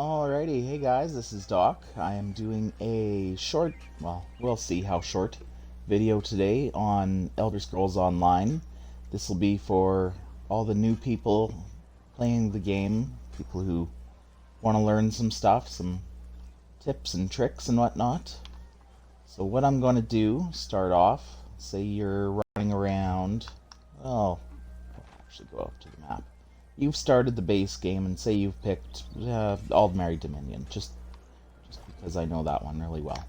Alrighty, hey guys, this is Doc. I am doing a short, well, we'll see how short, video today on Elder Scrolls Online. This will be for all the new people playing the game, people who want to learn some stuff, some tips and tricks and whatnot. So what I'm going to do, start off, say you're running around, well, I'll actually go up to the map. You've started the base game and say you've picked Aldmeri Dominion, just because I know that one really well.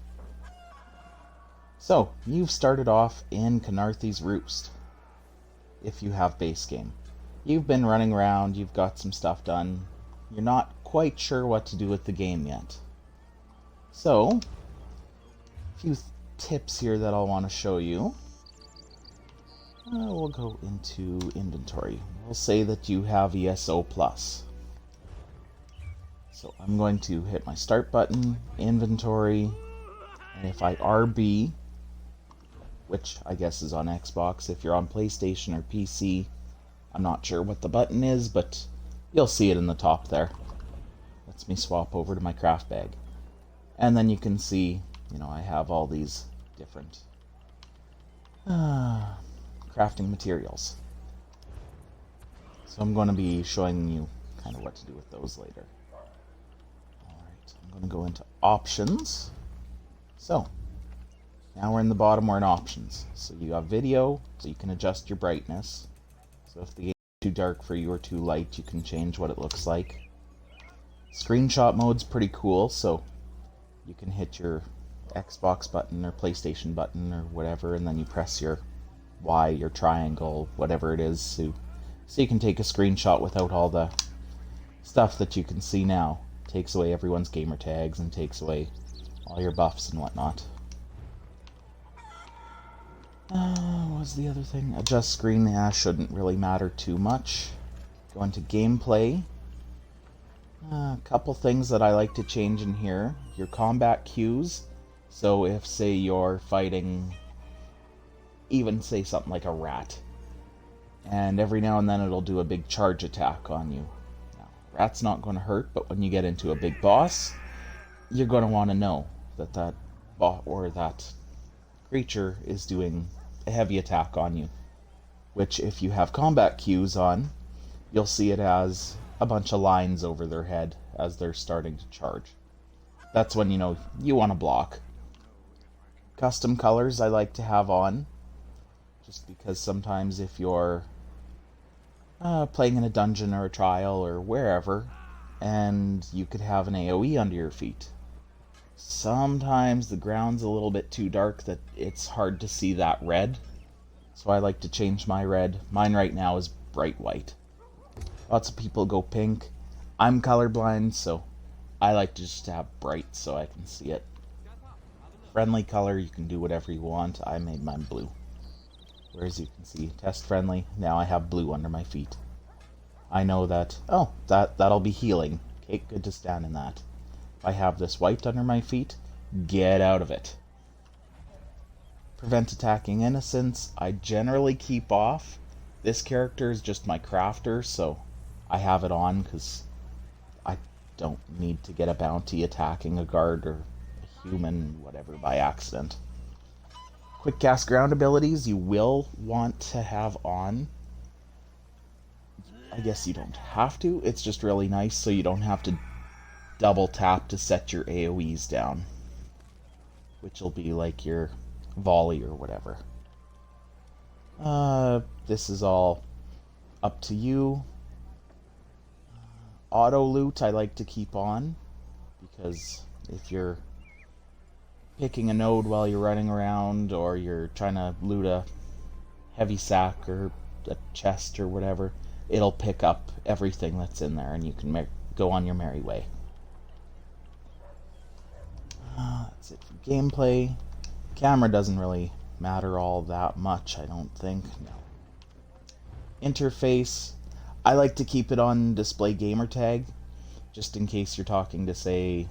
So, you've started off in Khenarthi's Roost, if you have base game. You've been running around, you've got some stuff done, you're not quite sure what to do with the game yet. So, a few tips here that I'll want to show you. We'll go into inventory. We'll say that you have ESO+. So I'm going to hit my start button, inventory, and if I RB, which I guess is on Xbox, if you're on PlayStation or PC, I'm not sure what the button is, but you'll see it in the top there. Lets me swap over to my craft bag. And then you can see, I have all these different crafting materials. So I'm going to be showing you kind of what to do with those later. Alright, I'm going to go into options. So, now we're in the bottom, we're in options. So you have video, so you can adjust your brightness. So if the game is too dark for you or too light, you can change what it looks like. Screenshot mode's pretty cool, so you can hit your Xbox button or PlayStation button or whatever, and then you press your Y, your triangle, whatever it is, so you can take a screenshot without all the stuff that you can see now. Takes away everyone's gamer tags and takes away all your buffs and whatnot. What was the other thing? Adjust screen, shouldn't really matter too much. Go into gameplay. A couple things that I like to change in here. Your combat cues. So if, say, you're fighting, even say something like a rat, and every now and then it'll do a big charge attack on you. Now, rat's not going to hurt, but when you get into a big boss, you're going to want to know that that creature is doing a heavy attack on you. Which, if you have combat cues on, you'll see it as a bunch of lines over their head as they're starting to charge. That's when you want to block. Custom colors I like to have on, just because sometimes if you're playing in a dungeon or a trial or wherever, and you could have an AoE under your feet. Sometimes the ground's a little bit too dark that it's hard to see that red, so I like to change my red. Mine right now is bright white. Lots of people go pink. I'm colorblind, so I like to just have bright so I can see it. Friendly color, you can do whatever you want. I made mine blue. Whereas you can see, test friendly, now I have blue under my feet. I know that, that'll be healing. Okay, good to stand in that. If I have this white under my feet, get out of it. Prevent attacking innocents, I generally keep off. This character is just my crafter, so I have it on because I don't need to get a bounty attacking a guard or a human, whatever, by accident. Quick cast ground abilities you will want to have on. I guess you don't have to, it's just really nice so you don't have to double tap to set your AoEs down, which will be like your volley or whatever. This is all up to you. Auto loot I like to keep on, because if you're picking a node while you're running around, or you're trying to loot a heavy sack or a chest or whatever, it'll pick up everything that's in there and you can go on your merry way. That's it for gameplay. Camera doesn't really matter all that much, I don't think. No. Interface, I like to keep it on display gamer tag, just in case you're talking to, say,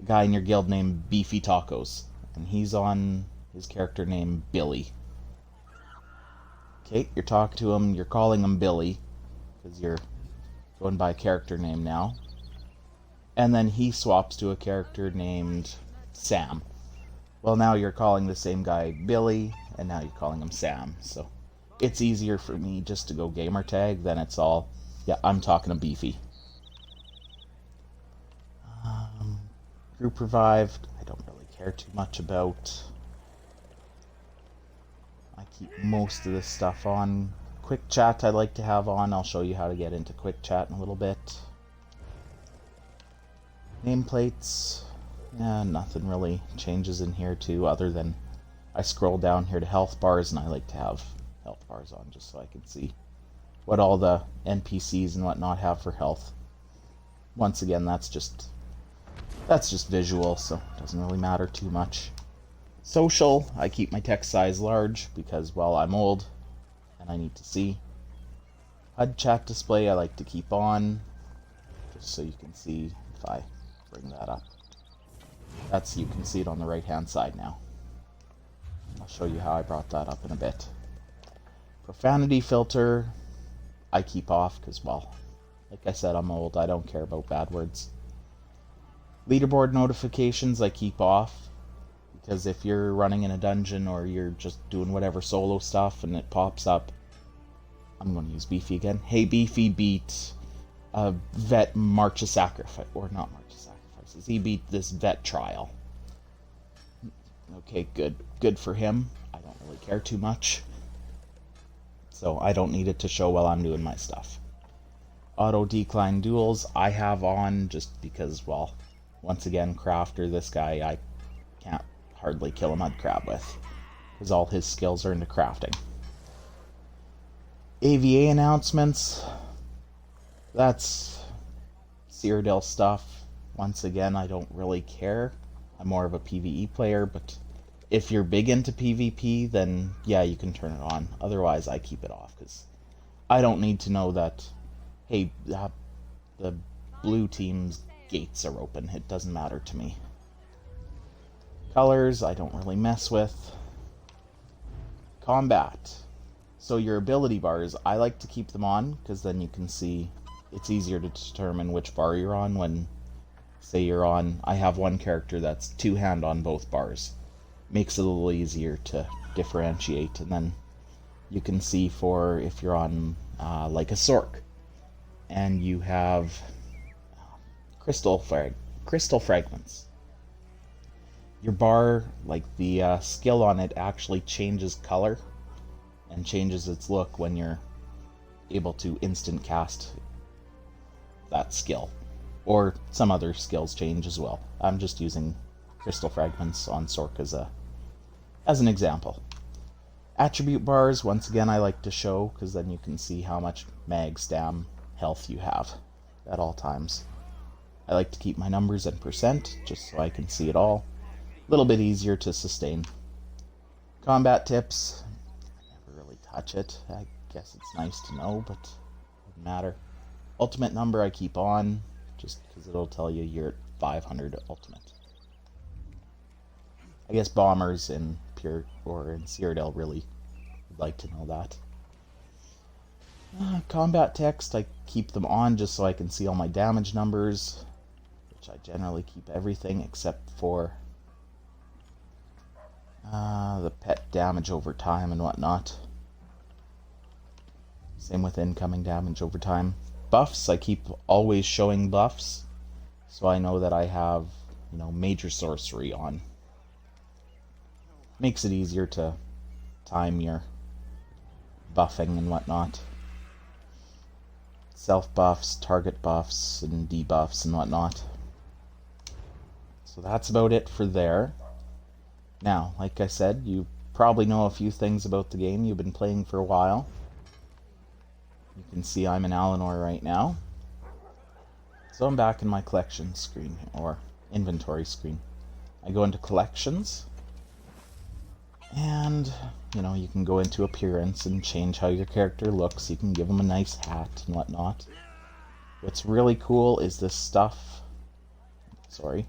a guy in your guild named Beefy Tacos, and he's on his character named Billy. Okay, you're talking to him, you're calling him Billy, because you're going by a character name now. and then he swaps to a character named Sam. Well, now you're calling the same guy Billy, and now you're calling him Sam. So it's easier for me just to go gamertag than it's all, yeah, I'm talking to Beefy. Group revived, I don't really care too much about. I keep most of this stuff on. Quick chat I like to have on. I'll show you how to get into quick chat in a little bit. Nameplates, yeah, nothing really changes in here too, other than I scroll down here to health bars, and I like to have health bars on just so I can see what all the NPCs and whatnot have for health. Once again, that's just visual, so it doesn't really matter too much. Social, I keep my text size large because, well, I'm old and I need to see. HUD chat display I like to keep on, just so you can see if I bring that up. You can see it on the right hand side now. I'll show you how I brought that up in a bit. Profanity filter I keep off because, well, like I said, I'm old, I don't care about bad words. Leaderboard notifications I keep off, because if you're running in a dungeon or you're just doing whatever solo stuff and it pops up, I'm going to use Beefy again. Hey, Beefy beat vet March of Sacrifice, or not March of Sacrifices. He beat this vet trial. Okay, good for him. I don't really care too much, so I don't need it to show while I'm doing my stuff. Auto decline duels I have on just because, well, once again, Crafter, this guy, I can't hardly kill a mud crab with, because all his skills are into crafting. AVA announcements, that's Cyrodiil stuff. Once again, I don't really care. I'm more of a PvE player, but if you're big into PvP, then yeah, you can turn it on. Otherwise, I keep it off, because I don't need to know that, hey, the blue team's gates are open. It doesn't matter to me. Colors, I don't really mess with. Combat. So your ability bars, I like to keep them on, because then you can see, it's easier to determine which bar you're on when, say you're on, I have one character that's two-hand on both bars. Makes it a little easier to differentiate, and then you can see for if you're on like a Sork, and you have crystal fragments. Your bar, like the skill on it, actually changes color and changes its look when you're able to instant cast that skill. Or some other skills change as well. I'm just using crystal fragments on Sork as an example. Attribute bars, once again, I like to show because then you can see how much mag, stam, health you have at all times. I like to keep my numbers in percent just so I can see it all. A little bit easier to sustain. Combat tips, I never really touch it. I guess it's nice to know, but it doesn't matter. Ultimate number I keep on just because it'll tell you you're at 500 ultimate. I guess bombers in Pure or in Cyrodiil really would like to know that. Combat text, I keep them on just so I can see all my damage numbers, which I generally keep everything except for the pet damage over time and whatnot. Same with incoming damage over time. Buffs, I keep always showing buffs, so I know that I have, major sorcery on. Makes it easier to time your buffing and whatnot. Self buffs, target buffs, and debuffs and whatnot. So that's about it for there. Now, like I said, you probably know a few things about the game. You've been playing for a while. You can see I'm in Alinor right now. So I'm back in my collection screen, or inventory screen. I go into collections, and, you can go into appearance and change how your character looks. You can give them a nice hat and whatnot. What's really cool is this stuff. Sorry,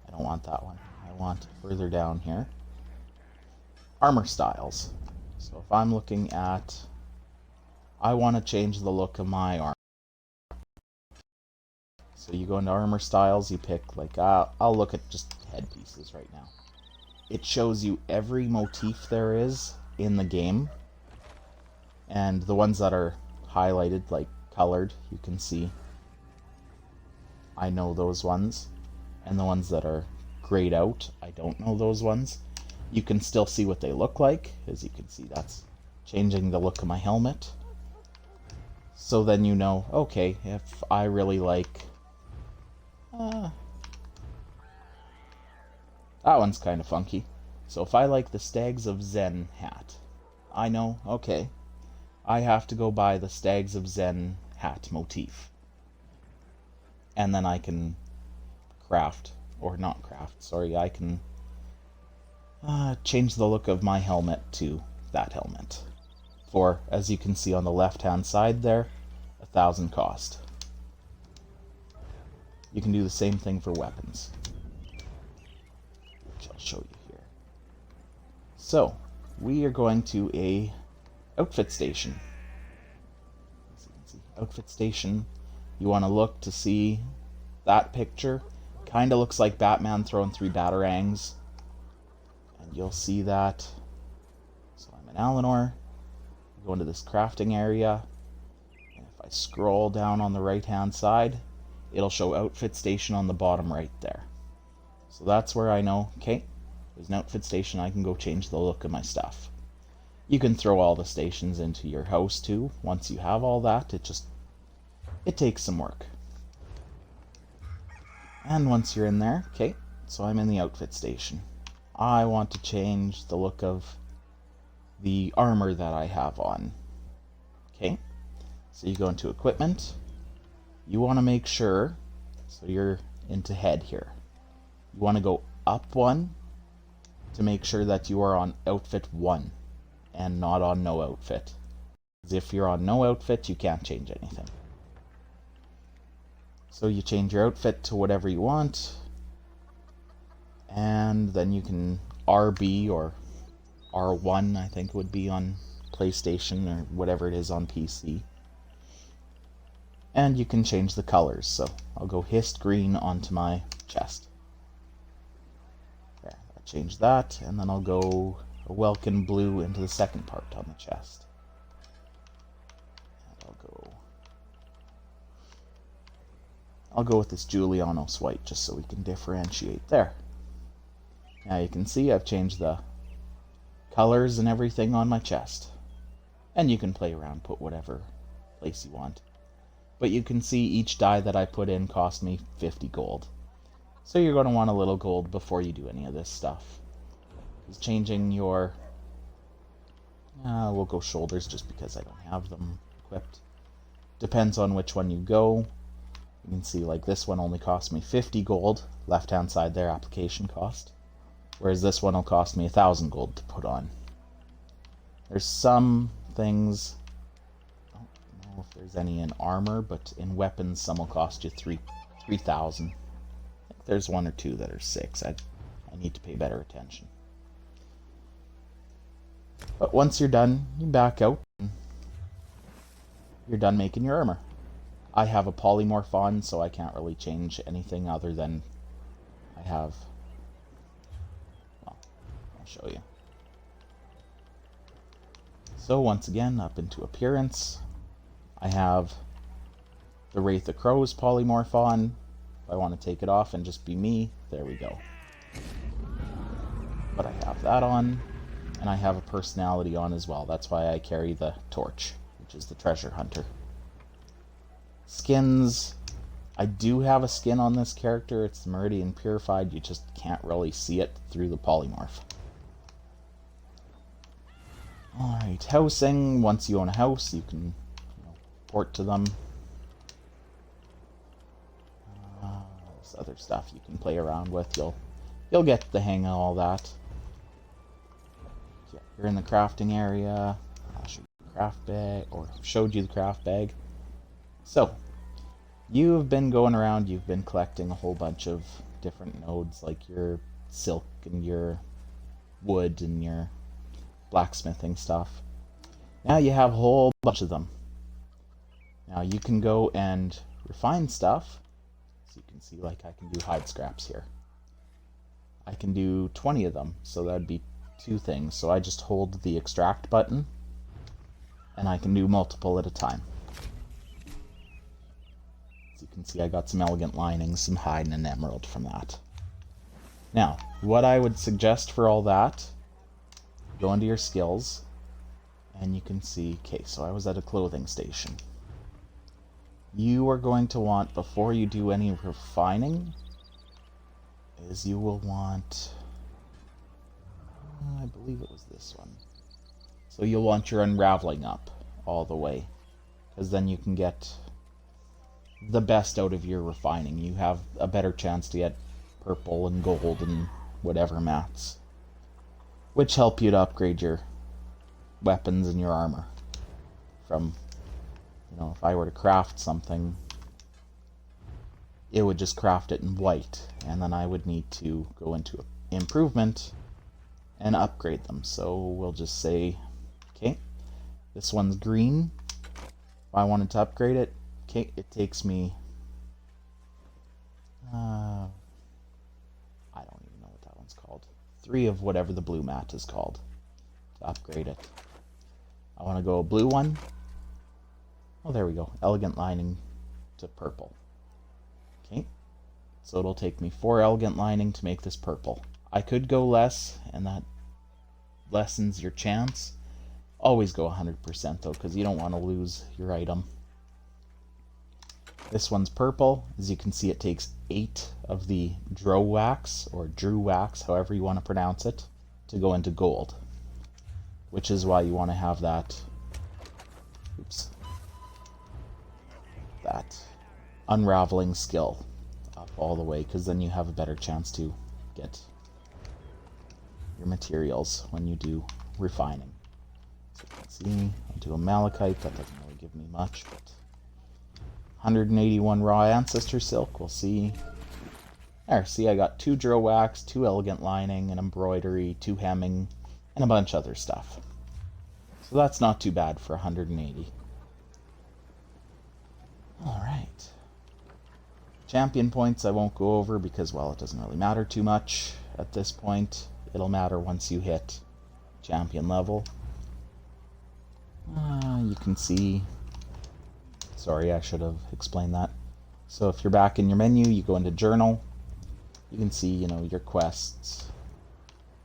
I don't want that one. I want further down here. Armor styles. So if I'm looking at, I want to change the look of my armor. So you go into armor styles, you pick, like, I'll look at just headpieces right now. It shows you every motif there is in the game. And the ones that are highlighted, like colored, you can see. I know those ones. And the ones that are grayed out, I don't know those ones. You can still see what they look like. As you can see, that's changing the look of my helmet. So then you know, okay, if I really like... that one's kind of funky. So if I like the Stags of Zen hat, I know, okay, I have to go buy the Stags of Zen hat motif. And then I can craft, or not craft, sorry, I can change the look of my helmet to that helmet. For, as you can see on the left-hand side there, 1,000 cost. You can do the same thing for weapons, which I'll show you here. So, we are going to a outfit station. As you can see, outfit station. You want to look to see that picture. Kind of looks like Batman throwing 3 batarangs. And you'll see that. So I'm in Alinor. Go into this crafting area. And if I scroll down on the right-hand side, it'll show outfit station on the bottom right there. So that's where I know, okay, there's an outfit station, I can go change the look of my stuff. You can throw all the stations into your house too. Once you have all that, it takes some work. And once you're in there, okay, so I'm in the outfit station. I want to change the look of the armor that I have on. Okay, so you go into equipment. You want to make sure, so you're into head here. You want to go up 1 to make sure that you are on outfit 1 and not on no outfit. Because if you're on no outfit, you can't change anything. So you change your outfit to whatever you want, and then you can RB or R1, I think would be on PlayStation or whatever it is on PC. And you can change the colors, so I'll go Hist Green onto my chest. There, I changed that, and then I'll go a Welkin Blue into the second part on the chest. And I'll go with this Julianos White, just so we can differentiate there. Now you can see I've changed the colors and everything on my chest. And you can play around, put whatever place you want. But you can see each die that I put in cost me 50 gold. So you're going to want a little gold before you do any of this stuff. Because changing your... we'll go shoulders just because I don't have them equipped. Depends on which one you go. You can see like this one only cost me 50 gold. Left hand side there, application cost. Whereas this one will cost me 1,000 gold to put on. There's some things... if there's any in armor, but in weapons some will cost you 3,000. I think there's 1 or 2 that are 6. I need to pay better attention. But once you're done, you back out and you're done making your armor. I have a polymorph on, so I can't really change anything other than I have... well, I'll show you. So once again, up into appearance, I have the Wraith of Crows polymorph on. If I want to take it off and just be me, there we go. But I have that on, and I have a personality on as well. That's why I carry the torch, which is the treasure hunter. Skins. I do have a skin on this character. It's the Meridian Purified. You just can't really see it through the polymorph. Alright, housing. Once you own a house, you can port to them. This other stuff you can play around with. You'll get the hang of all that. Yeah, you're in the crafting area. I'll show you the craft bag, or showed you the craft bag. So, you've been going around, you've been collecting a whole bunch of different nodes, like your silk and your wood and your blacksmithing stuff. Now you have a whole bunch of them. Now you can go and refine stuff, So you can see, like, I can do hide scraps here. I can do 20 of them, so that'd be 2 things. So I just hold the extract button, and I can do multiple at a time. As you can see, I got some elegant linings, some hide, and an emerald from that. Now, what I would suggest for all that, go into your skills, and you can see, okay, so I was at a clothing station. You are going to want, before you do any refining, is you will want, I believe it was this one. So you'll want your unraveling up all the way, because then you can get the best out of your refining. You have a better chance to get purple and gold and whatever mats, which help you to upgrade your weapons and your armor. From, you know, if I were to craft something, it would just craft it in white, and then I would need to go into improvement and upgrade them. So we'll just say, okay, this one's green. If I wanted to upgrade it, okay, it takes me, I don't even know what that one's called. 3 of whatever the blue mat is called to upgrade it. I want to go a blue one. Oh, there we go. Elegant lining to purple. Okay, so it'll take me 4 elegant lining to make this purple. I could go less, and that lessens your chance. Always go 100% though, because you don't want to lose your item. This one's purple. As you can see, it takes 8 of the Dro wax, or Drew wax, however you want to pronounce it, to go into gold. Which is why you want to have that, oops, that unraveling skill up all the way, because then you have a better chance to get your materials when you do refining. So you can see, I'll do a malachite. That doesn't really give me much, but 181 raw ancestor silk. We'll see. There, see, I got 2 Dro wax, 2 elegant lining, an embroidery, 2 hemming, and a bunch of other stuff. So that's not too bad for 180. Alright. Champion points I won't go over because, well, it doesn't really matter too much at this point. It'll matter once you hit champion level. You can see... Sorry, I should have explained that. So if you're back in your menu, you go into journal. You can see, you know, your quests.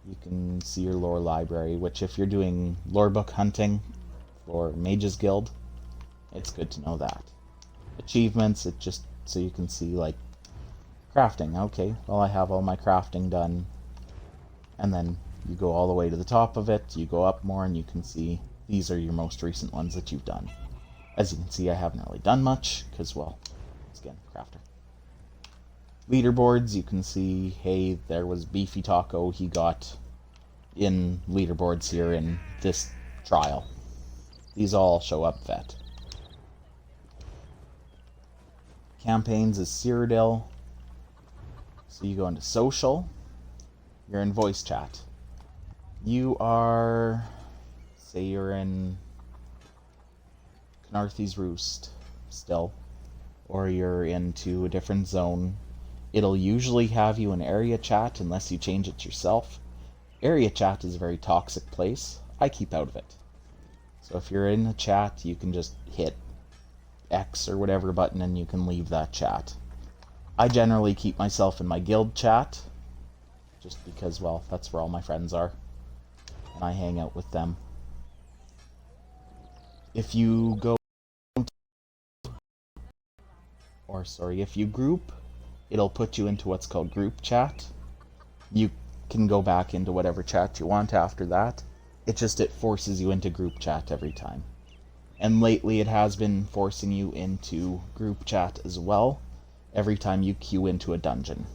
You can see your lore library, which if you're doing lore book hunting for Mages Guild, it's good to know that. Achievements, it just so you can see, like, crafting. Okay, well, I have all my crafting done. And then you go all the way to the top of it, you go up more, and you can see these are your most recent ones that you've done. As you can see, I haven't really done much, because, well, it's again, crafter. Leaderboards, you can see, hey, there was Beefy Taco, he got in leaderboards here in this trial. These all show up vet. Campaigns is Cyrodiil. So you go into social, you're in voice chat. You are, say you're in Knarthy's Roost still, or you're into a different zone. It'll usually have you in area chat unless you change it yourself. Area chat is a very toxic place. I keep out of it. So if you're in a chat, you can just hit X or whatever button and you can leave that chat. I generally keep myself in my guild chat, just because, well, that's where all my friends are, and I hang out with them. If you go, or sorry, if you group, it'll put you into what's called group chat. You can go back into whatever chat you want after that. It forces you into group chat every time. And lately it has been forcing you into group chat as well, every time you queue into a dungeon.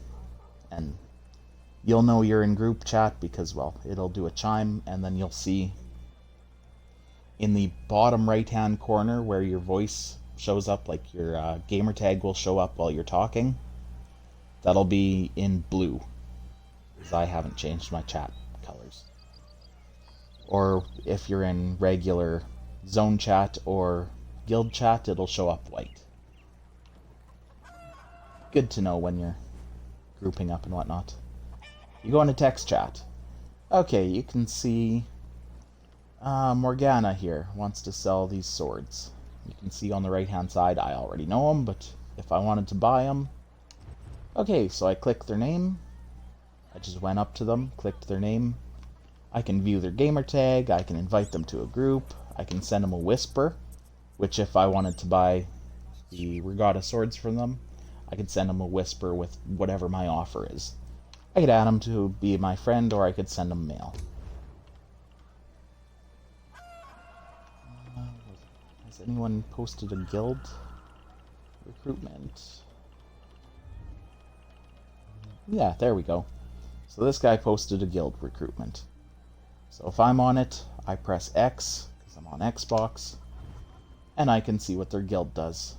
And you'll know you're in group chat because, well, it'll do a chime, and then you'll see in the bottom right hand corner where your voice shows up, like your gamer tag will show up while you're talking. That'll be in blue, because I haven't changed my chat colors. Or if you're in regular zone chat or guild chat, it'll show up white. good to know when you're grouping up and whatnot. You go into text chat. Okay, you can see Morgana here wants to sell these swords. You can see on the right hand side, I already know them, but if I wanted to buy them... Okay, so I click their name. I just went up to them, clicked their name. I can view their gamer tag, I can invite them to a group, I can send them a whisper, which if I wanted to buy the Regatta swords from them, I could send them a whisper with whatever my offer is. I could add them to be my friend, or I could send them mail. Has anyone posted a guild recruitment? Yeah, there we go. So this guy posted a guild recruitment. So if I'm on it, I press X, because I'm on Xbox, and I can see what their guild does.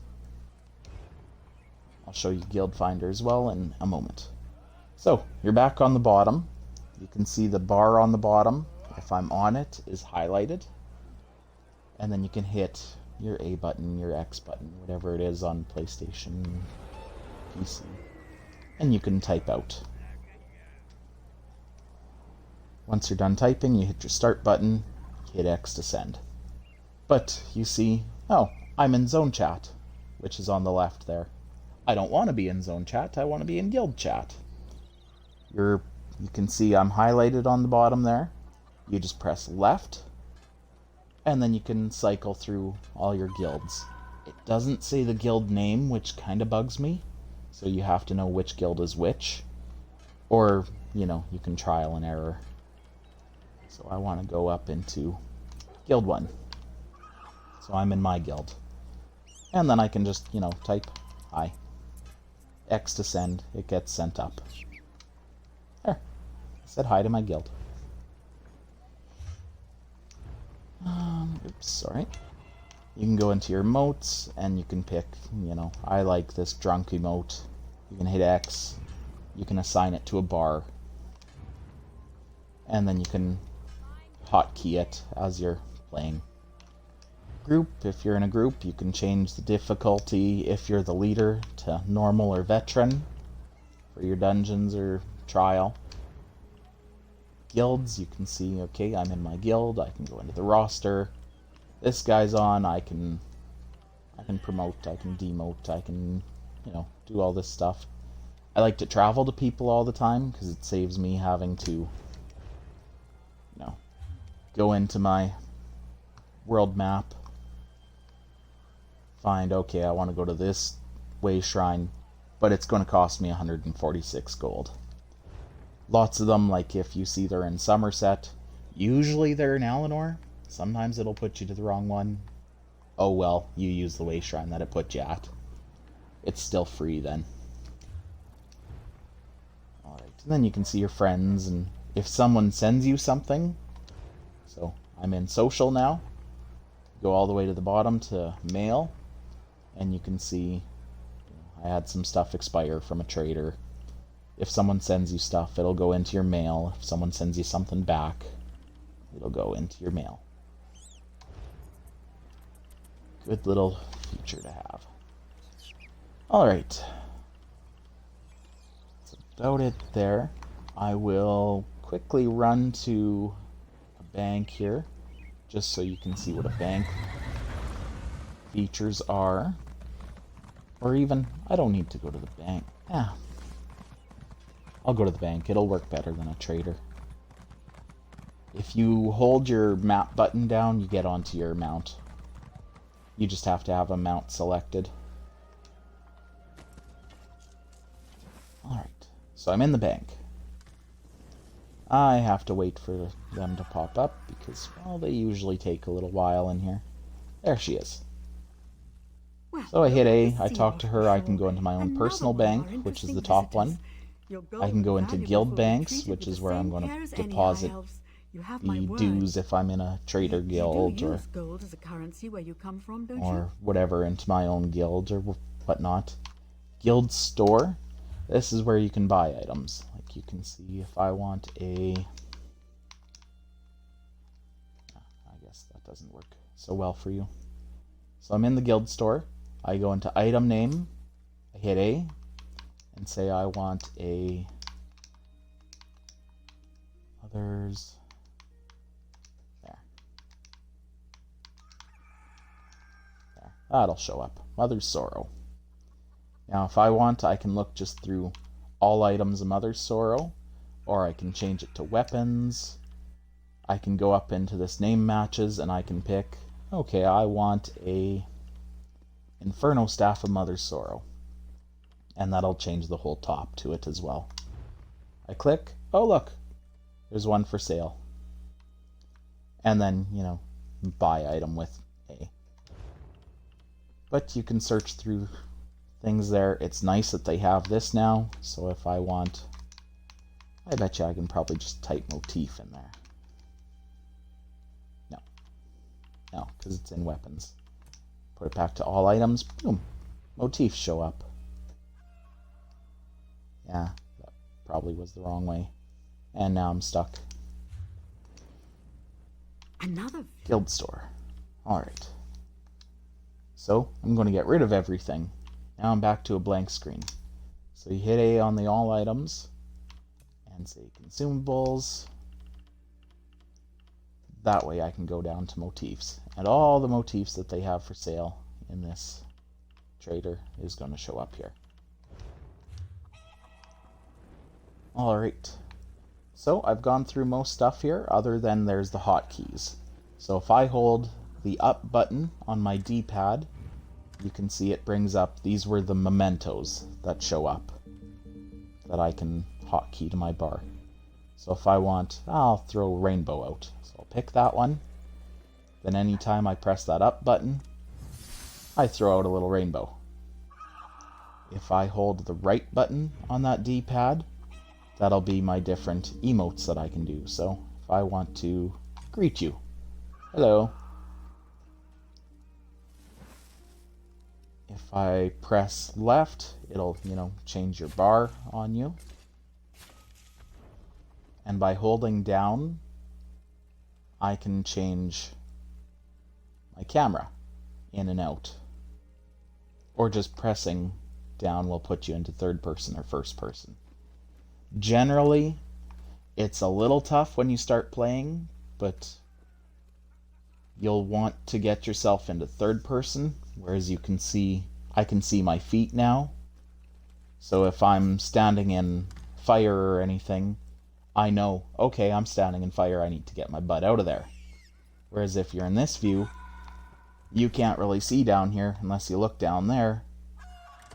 I'll show you Guild Finder as well in a moment. So, you're back on the bottom. You can see the bar on the bottom, if I'm on it, is highlighted. And then you can hit your A button, your X button, whatever it is on PlayStation, PC. And you can type out. Once you're done typing, you hit your start button, hit X to send. But you see, oh, I'm in zone chat, which is on the left there. I don't want to be in zone chat, I want to be in guild chat. You can see I'm highlighted on the bottom there. You just press left, and then you can cycle through all your guilds. It doesn't say the guild name, which kind of bugs me, so you have to know which guild is which. Or, you know, you can trial and error. So I want to go up into Guild 1. So I'm in my guild. And then I can just, you know, type hi. X to send, it gets sent up. There. I said hi to my guild. Oops, sorry. You can go into your emotes, and you can pick, you know, I like this drunk emote. You can hit X. You can assign it to a bar. And then you can hotkey it as you're playing. Group, if you're in a group, you can change the difficulty if you're the leader to normal or veteran for your dungeons or trial. Guilds, you can see, okay, I'm in my guild, I can go into the roster. This guy's on, I can promote, I can demote, I can, you know, do all this stuff. I like to travel to people all the time because it saves me having to, you know, go into my world map, find, okay, I want to go to this way shrine, but it's going to cost me 146 gold. Lots of them, like if you see they're in Somerset, usually they're in Alinor. Sometimes it'll put you to the wrong one. Oh well, you use the way shrine that it put you at. It's still free then. Alright, and then you can see your friends, and if someone sends you something, so I'm in social now, go all the way to the bottom to mail, and you can see, you know, I had some stuff expire from a trader. If someone sends you stuff, it'll go into your mail. If someone sends you something back, it'll go into your mail. Good little feature to have. Alright. That's about it there. I will quickly run to a bank here, just so you can see what a bank features are. Or even, I don't need to go to the bank. Yeah. I'll go to the bank. It'll work better than a trader. If you hold your map button down, you get onto your mount. You just have to have a mount selected. Alright, so I'm in the bank. I have to wait for them to pop up because, well, they usually take a little while in here. There she is. So I hit A, I talk to her, I can go into my own personal bank, which is the top one. I can go into guild banks, which is where I'm going to deposit the dues if I'm in a trader guild or whatever, into my own guild or whatnot. Guild store, this is where you can buy items. Like you can see if I want a... I guess that doesn't work so well for you. So I'm in the guild store. I go into item name, I hit A, and say I want a others. There. There. That'll show up. Mother's Sorrow. Now if I want, I can look just through all items of Mother's Sorrow, or I can change it to weapons. I can go up into this name matches and I can pick, okay, I want a Inferno Staff of Mother's Sorrow. And that'll change the whole top to it as well. I click, oh look, there's one for sale. And then, you know, buy item with A. But you can search through things there. It's nice that they have this now, so if I want, I bet you I can probably just type motif in there. No, because it's in weapons. Put it back to all items. Boom. Motifs show up. Yeah, that probably was the wrong way. And now I'm stuck. Another Guild store. Alright. So, I'm going to get rid of everything. Now I'm back to a blank screen. So you hit A on the all items. And say consumables. That way I can go down to motifs. And all the motifs that they have for sale in this trader is going to show up here. Alright. So I've gone through most stuff here, other than there's the hotkeys. So if I hold the up button on my D-pad, you can see it brings up, these were the mementos that show up that I can hotkey to my bar. So if I want, I'll throw rainbow out. So I'll pick that one. Then anytime I press that up button, I throw out a little rainbow. If I hold the right button on that D-pad, that'll be my different emotes that I can do. So if I want to greet you, hello. If I press left, it'll, you know, change your bar on you. And by holding down, I can change my camera in and out. Or just pressing down will put you into third person or first person. Generally, it's a little tough when you start playing, but you'll want to get yourself into third person, whereas you can see, I can see my feet now. So if I'm standing in fire or anything, I know, okay, I'm standing in fire, I need to get my butt out of there. Whereas if you're in this view, you can't really see down here unless you look down there,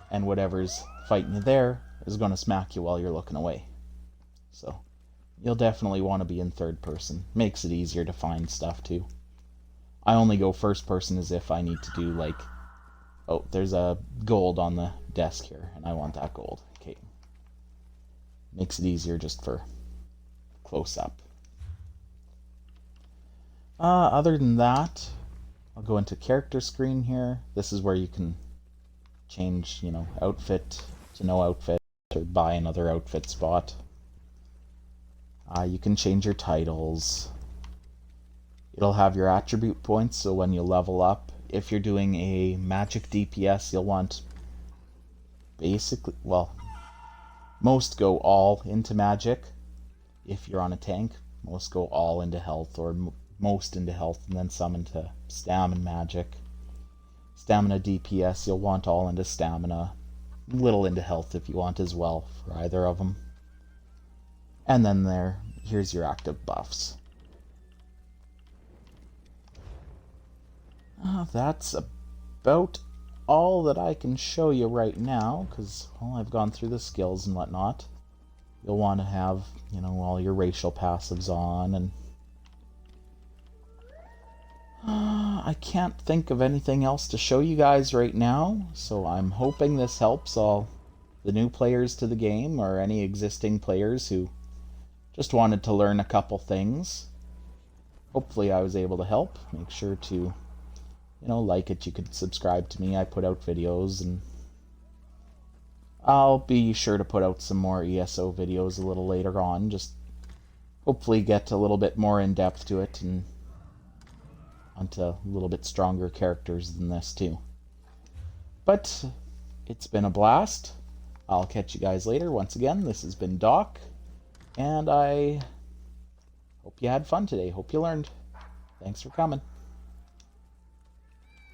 and whatever's fighting you there is going to smack you while you're looking away. So you'll definitely want to be in third person. Makes it easier to find stuff too. I only go first person as if I need to do like, oh, there's a gold on the desk here and I want that gold. Okay. Makes it easier just for close up. Other than that, I'll go into character screen here. This is where you can change, you know, outfit to no outfit or buy another outfit spot. You can change your titles. It'll have your attribute points, so when you level up, if you're doing a magic DPS, you'll want basically, well, most go all into magic. If you're on a tank, most go all into health, or most into health, and then some into stamina magic. Stamina DPS, you'll want all into stamina, little into health if you want as well, for either of them. And then here's your active buffs. That's about all that I can show you right now, because, well, I've gone through the skills and whatnot. You'll want to have, you know, all your racial passives on, and I can't think of anything else to show you guys right now, so I'm hoping this helps all the new players to the game, or any existing players who just wanted to learn a couple things. Hopefully I was able to help. Make sure to, you know, like it. You could subscribe to me. I put out videos, and I'll be sure to put out some more ESO videos a little later on. Just hopefully get a little bit more in depth to it and onto a little bit stronger characters than this too. But it's been a blast. I'll catch you guys later. Once again, this has been Doc, and I hope you had fun today. Hope you learned. Thanks for coming.